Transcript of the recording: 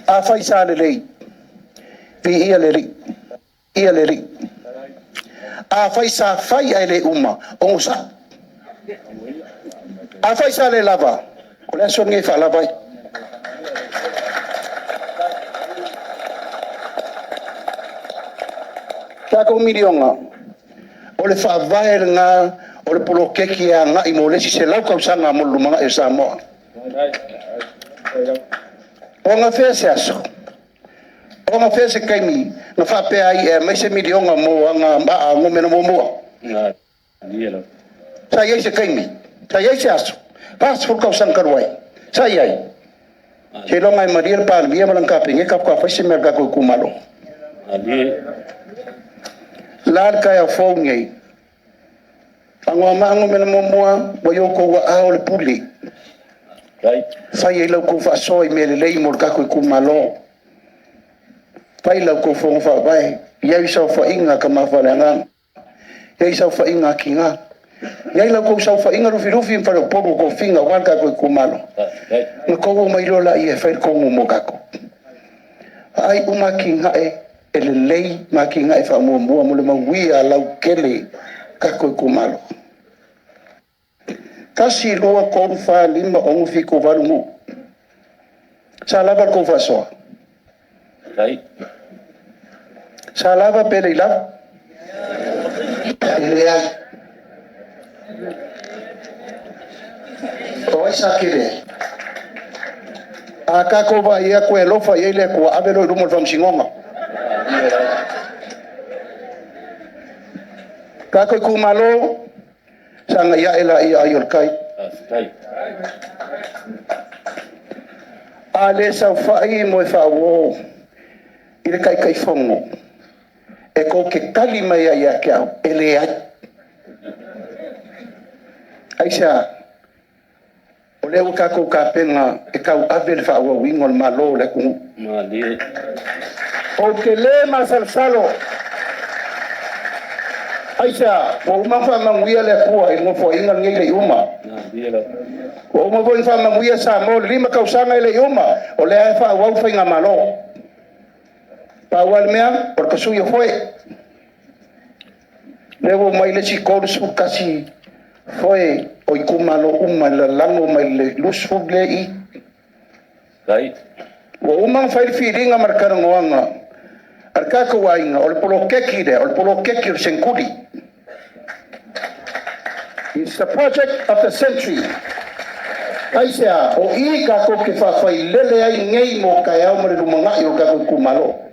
Afai sa lelei. Vi ia lelei. Ia lelei. Afai sa fai ai le uma. Ongusa. Afai sa le lava. Kole so ngai fa lava. Tako milionga. Ole fa vai nga ole polo keki nga I mo le si se lau ka usanga mo lumanga e Samoa. Onga fese aso. Onga fese kaimi na fa pe ai e mai se milionga mo anga ma ngo mena mo mo. Sa ye se kaimi. Sa ye se aso. Pas fur ka usanga ruai. Sa ye. Se lo ngai marir pa bia malang ka pinge ka fa se merga ko kumalo. Lar ka ya fongai. Angwa mango mena momoa boyoko wa aole puli. Fai lau ko fa soi mele lei mor ka ko kumalo. Fai lau ko fong fa vai. Ia isa fa inga ka mafalanga. Ia isa fa inga kinga. Ia lau ko sa fa inga rufi rufi fa pogo ko finga wa ka ko kumalo. Ngko mai lola ia fa ko mo ka ko. Ai uma kinga ele lei makinga e fa mo mo le mawia lau kele ka ko kumalo. Kasi loa ko fa lima on fi ko valu. Sa lava ko fa so. Sa lava pele la. Oi sa kire. Aka ko va ia ko lo fa ile ko abelo rumo fam singonga. Ka ko kumalo sanga ya ela ia ayol kai. Ale sa fai mo fa wo. Ile kai kai fongo. E ko ke kalima ya kia ele ai. Aisha ole o ka ko ka penga e ka avel fa wo wingol malo le ku. Mali. O ke le masal salo. Aisha, o mafa manguia le kua I mo fo inga ngai le uma. O mo fo fa manguia sa mo lima kausanga le uma. O le fa wa fa inga malo. Pa wal mea porque suyo foi. Levo mai le chikor su kasi foi o kumalo uma la lango mai le lusu le I. Right. O uma fa feeling marcar ngoanga. Arka ko wainga ol polo keki senkuli. It's the project of the century. Aisha o I ka ko ke fa fai lele ai ngei mo ka ya mo le lumanga yo ka ko kumalo.